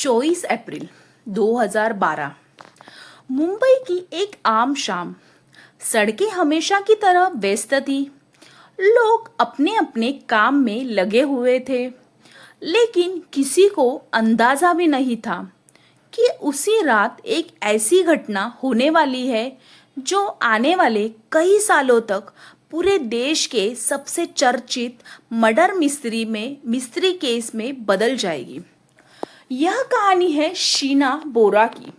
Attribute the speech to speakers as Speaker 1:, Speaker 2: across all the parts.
Speaker 1: 24 अप्रैल 2012। मुंबई की एक आम शाम। सड़कें हमेशा की तरह व्यस्त थी। लोग अपने अपने काम में लगे हुए थे, लेकिन किसी को अंदाजा भी नहीं था कि उसी रात एक ऐसी घटना होने वाली है जो आने वाले कई सालों तक पूरे देश के सबसे चर्चित मर्डर मिस्ट्री केस में बदल जाएगी। यह कहानी है शीना बोरा की,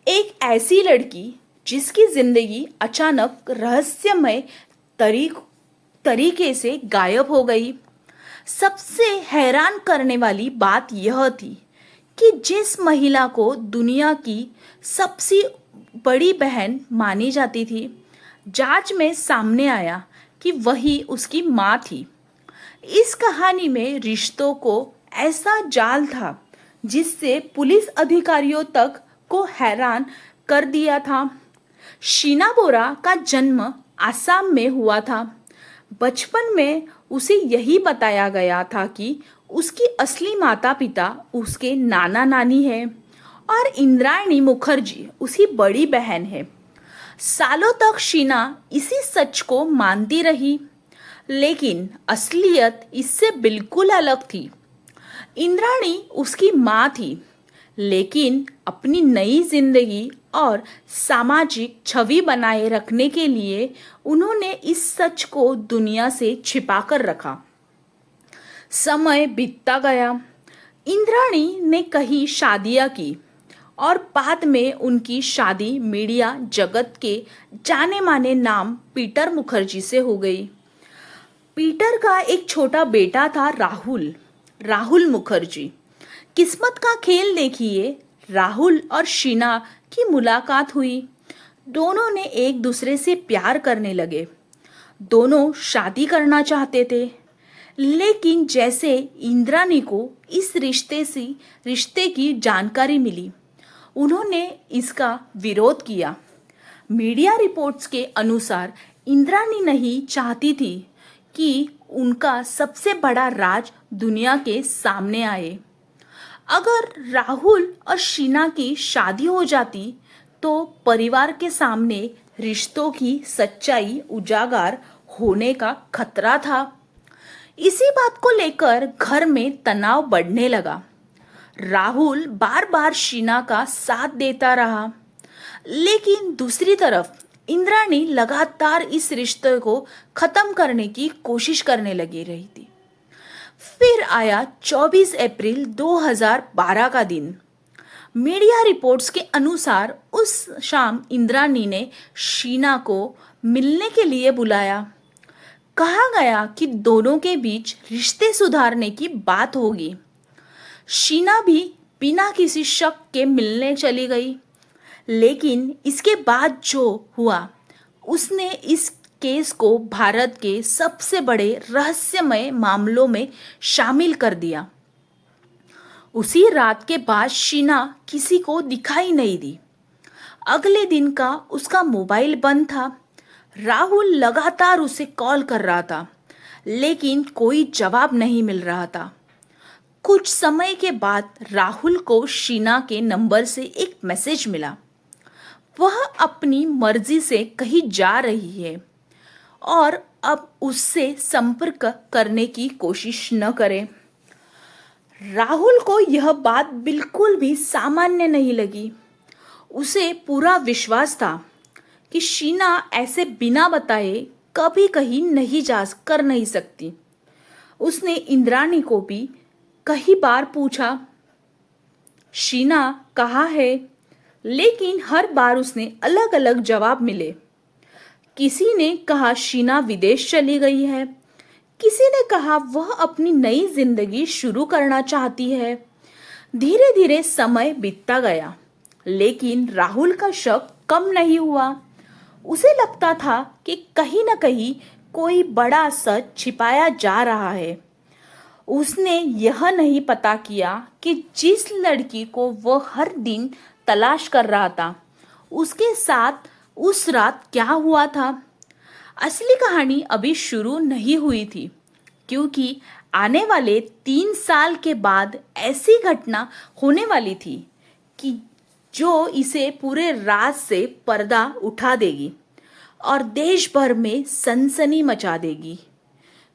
Speaker 1: एक ऐसी लड़की जिसकी जिंदगी अचानक रहस्यमय तरीक तरीके से गायब हो गई। सबसे हैरान करने वाली बात यह थी कि जिस महिला को दुनिया की सबसे बड़ी बहन मानी जाती थी, जांच में सामने आया कि वही उसकी माँ थी। इस कहानी में रिश्तों को ऐसा जाल था जिससे पुलिस अधिकारियों तक को हैरान कर दिया था। शीना बोरा का जन्म आसाम में हुआ था। बचपन में उसे यही बताया गया था कि उसकी असली माता पिता उसके नाना नानी है और इंद्रायणी मुखर्जी उसकी बड़ी बहन है। सालों तक शीना इसी सच को मानती रही, लेकिन असलियत इससे बिल्कुल अलग थी। इंद्राणी उसकी माँ थी, लेकिन अपनी नई जिंदगी और सामाजिक छवि बनाए रखने के लिए उन्होंने इस सच को दुनिया से छिपाकर रखा। समय बीतता गया। इंद्राणी ने कई शादियां की और बाद में उनकी शादी मीडिया जगत के जाने माने नाम पीटर मुखर्जी से हो गई। पीटर का एक छोटा बेटा था, राहुल मुखर्जी। किस्मत का खेल देखिए, राहुल और शीना की मुलाकात हुई। दोनों ने एक दूसरे से प्यार करने लगे। दोनों शादी करना चाहते थे, लेकिन जैसे इंद्राणी को इस रिश्ते की जानकारी मिली, उन्होंने इसका विरोध किया। मीडिया रिपोर्ट्स के अनुसार इंद्राणी नहीं चाहती थी कि उनका सबसे बड़ा राज दुनिया के सामने आए। अगर राहुल और शीना की शादी हो जाती तो परिवार के सामने रिश्तों की सच्चाई उजागर होने का खतरा था। इसी बात को लेकर घर में तनाव बढ़ने लगा। राहुल बार बार शीना का साथ देता रहा, लेकिन दूसरी तरफ इंद्राणी लगातार इस रिश्ते को खत्म करने की कोशिश करने लगी रही थी। फिर आया 24 अप्रैल 2012 का दिन। मीडिया रिपोर्ट्स के अनुसार उस शाम इंद्राणी ने शीना को मिलने के लिए बुलाया। कहा गया कि दोनों के बीच रिश्ते सुधारने की बात होगी। शीना भी बिना किसी शक के मिलने चली गई, लेकिन इसके बाद जो हुआ उसने इस केस को भारत के सबसे बड़े रहस्यमय मामलों में शामिल कर दिया। उसी रात के बाद शीना किसी को दिखाई नहीं दी। अगले दिन का उसका मोबाइल बंद था। राहुल लगातार उसे कॉल कर रहा था, लेकिन कोई जवाब नहीं मिल रहा था। कुछ समय के बाद राहुल को शीना के नंबर से एक मैसेज मिला। वह अपनी मर्जी से कहीं जा रही है और अब उससे संपर्क करने की कोशिश न करें। राहुल को यह बात बिल्कुल भी सामान्य नहीं लगी। उसे पूरा विश्वास था कि शीना ऐसे बिना बताए कभी कहीं नहीं सकती। उसने इंद्राणी को भी कई बार पूछा, शीना कहाँ है, लेकिन हर बार उसने अलग अलग जवाब मिले। किसी ने कहा शीना विदेश चली गई है, किसी ने कहा वह अपनी नई जिंदगी शुरू करना चाहती है। धीरे धीरे समय बीतता गया, लेकिन राहुल का शक कम नहीं हुआ। उसे लगता था कि कहीं न कहीं कोई बड़ा सच छिपाया जा रहा है। उसने यह नहीं पता किया कि जिस लड़की को वह हर दिन तलाश कर रहा था, उसके साथ उस रात क्या हुआ था। असली कहानी अभी शुरू नहीं हुई थी, क्योंकि आने वाले 3 साल के बाद ऐसी घटना होने वाली थी कि जो इसे पूरे राज से पर्दा उठा देगी और देश भर में सनसनी मचा देगी।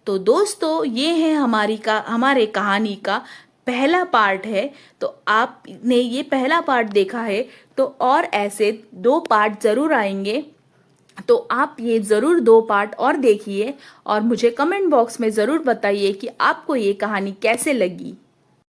Speaker 1: तो दोस्तों ये है हमारे कहानी का पहला पार्ट है। तो आपने ये पहला पार्ट देखा है तो और ऐसे 2 पार्ट ज़रूर आएंगे। तो आप ये ज़रूर 2 पार्ट और देखिए और मुझे कमेंट बॉक्स में ज़रूर बताइए कि आपको ये कहानी कैसे लगी।